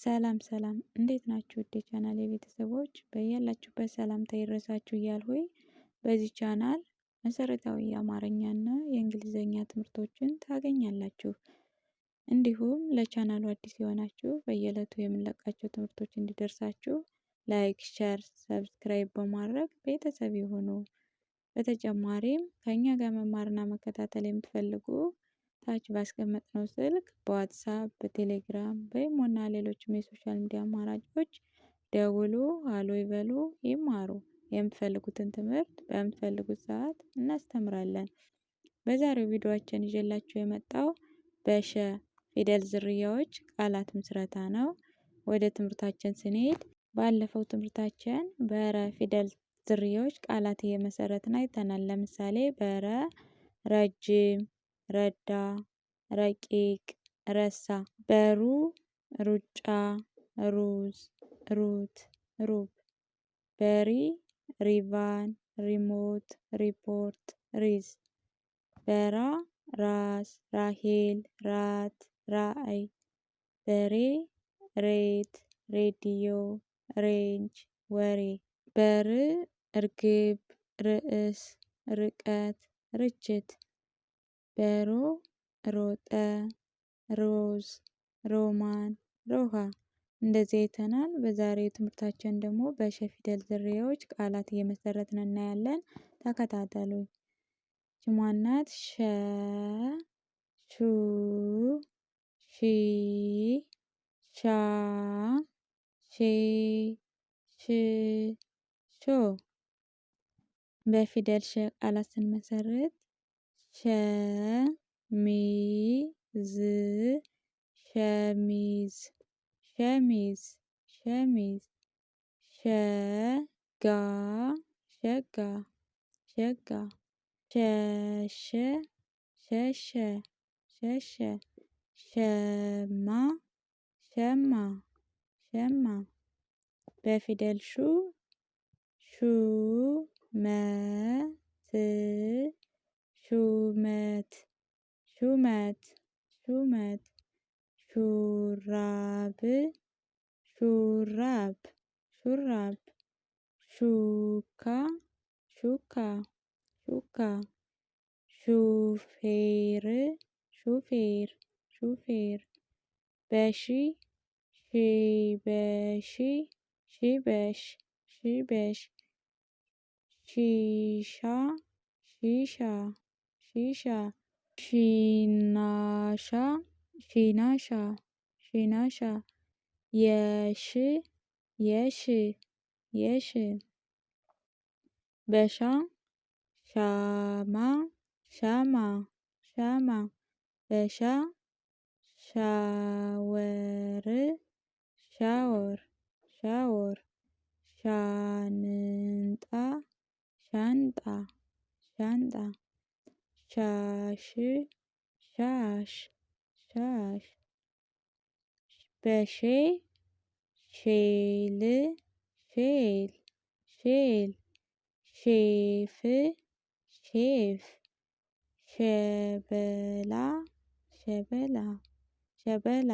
ሰላም ሰላም እንዴት ናችሁ? ውድ የቻናሌ ቤተሰቦች በያላችሁበት ሰላምታ ይድረሳችሁ እያልኩኝ በዚህ ቻናል መሰረታዊ የአማርኛና የእንግሊዘኛ ትምህርቶችን ታገኛላችሁ። እንዲሁም ለቻናሉ አዲስ የሆናችሁ በየዕለቱ የምንለቃቸው ትምህርቶች እንዲደርሳችሁ ላይክ፣ ሸር፣ ሰብስክራይብ በማድረግ ቤተሰብ ይሁኑ። በተጨማሪም ከእኛ ጋር መማርና መከታተል የምትፈልጉ ታች ባስቀመጥነው ስልክ በዋትሳፕ፣ በቴሌግራም፣ በኢሞና ሌሎችም የሶሻል ሚዲያ አማራጮች ደውሉ፣ ሃሎ ይበሉ፣ ይማሩ። የምትፈልጉትን ትምህርት በምትፈልጉት ሰዓት እናስተምራለን። በዛሬው ቪዲዮአችን ይዤላችሁ የመጣው በሸ ፊደል ዝርያዎች ቃላት ምስረታ ነው። ወደ ትምህርታችን ስንሄድ ባለፈው ትምህርታችን በረ ፊደል ዝርያዎች ቃላት እየመሰረትን አይተናል። ለምሳሌ በረ ረጅም፣ ረዳ፣ ረቂቅ፣ ረሳ። በሩ ሩጫ፣ ሩዝ፣ ሩት፣ ሩብ። በሪ ሪቫን፣ ሪሞት፣ ሪፖርት፣ ሪዝ። በራ ራስ፣ ራሄል፣ ራት፣ ራዕይ። በሬ ሬት፣ ሬዲዮ፣ ሬንጅ፣ ወሬ። በር እርግብ፣ ርዕስ፣ ርቀት፣ ርችት። በሮ ሮጠ፣ ሮዝ፣ ሮማን፣ ሮሃ። እንደዚህ አይተናል። በዛሬው ትምህርታችን ደግሞ በሸ ፊደል ዝርያዎች ቃላት እየመሰረትን እናያለን። ተከታተሉኝ። ማናት? ሸ፣ ሹ፣ ሺ፣ ሻ፣ ሼ፣ ሽ፣ ሾ። በፊደል ሸ ቃላት ስንመሰርት ሸሚዝ፣ ሸሚዝ፣ ሸሚዝ፣ ሸሚዝ። ሸጋ፣ ሸጋ፣ ሸጋ። ሸሸ፣ ሸሸ፣ ሸሸ። ሸማ፣ ሸማ፣ ሸማ። በፊደል ሹ ሹመት፣ ሹመት፣ ሹመት፣ ሹመት። ሹራብ፣ ሹራብ፣ ሹራብ። ሹካ፣ ሹካ፣ ሹካ። ሹፌር፣ ሹፌር፣ ሹፌር። በሺ ሺበሺ፣ ሺበሽ፣ ሺበሽ። ሺሻ፣ ሺሻ፣ ሺሻ። ሺናሻ፣ ሺናሻ፣ ሺናሻ። የሽ የሽ፣ የሽ። በሻ ሻማ፣ ሻማ፣ ሻማ። በሻ ሻወር፣ ሻወር፣ ሻወር። ሻንጣ፣ ሻንጣ፣ ሻንጣ። ሻሽ ሻሽ፣ ሻሽ። በሼ ሼል፣ ሼል፣ ሼል። ሼፍ፣ ሼፍ። ሸበላ፣ ሸበላ፣ ሸበላ።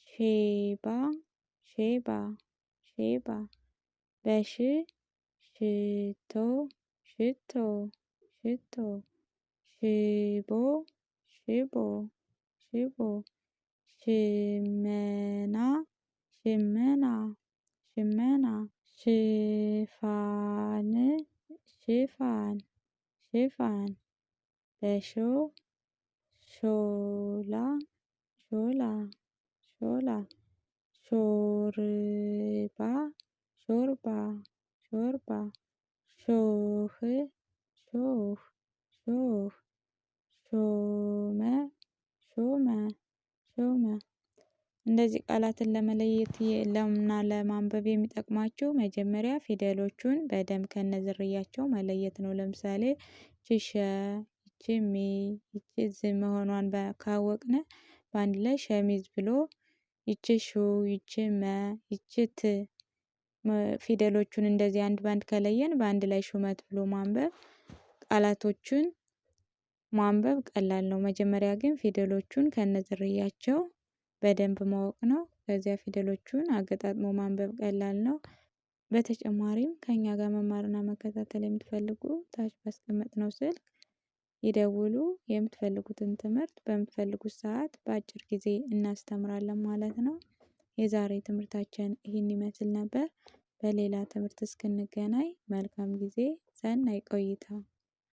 ሼባ፣ ሼባ፣ ሼባ። በሽ ሽቶ፣ ሽቶ፣ ሽቶ። ሽቦ፣ ሽቦ፣ ሽቦ። ሽመና፣ ሽመና፣ ሽመና። ሽፋን፣ ሽፋን፣ ሽፋን። በሾ ሾላ፣ ሾላ፣ ሾላ። ሾርባ፣ ሾርባ፣ ሾርባ። ሾህ፣ ሾህ፣ ሾህ። ሾመ፣ ሾመ፣ ሾመ። እንደዚህ ቃላትን ለመለየት እና ለማንበብ የሚጠቅማችሁ መጀመሪያ ፊደሎቹን በደንብ ከነዝርያቸው መለየት ነው። ለምሳሌ ይቺ ሸ፣ ይቺ ሚ፣ ይቺ ዝ መሆኗን ካወቅን በአንድ ላይ ሸሚዝ ብሎ ይቺ ሹ፣ ይቺ መ፣ ይቺ ት ፊደሎቹን እንደዚህ አንድ ባንድ ከለየን በአንድ ላይ ሹመት ብሎ ማንበብ ቃላቶቹን ማንበብ ቀላል ነው። መጀመሪያ ግን ፊደሎቹን ከነዝርያቸው በደንብ ማወቅ ነው። ከዚያ ፊደሎቹን አገጣጥሞ ማንበብ ቀላል ነው። በተጨማሪም ከእኛ ጋር መማርና መከታተል የምትፈልጉ ታች ባስቀመጥነው ስልክ ይደውሉ። የምትፈልጉትን ትምህርት በምትፈልጉት ሰዓት በአጭር ጊዜ እናስተምራለን ማለት ነው። የዛሬ ትምህርታችን ይህን ይመስል ነበር። በሌላ ትምህርት እስክንገናኝ መልካም ጊዜ፣ ሰናይ ቆይታ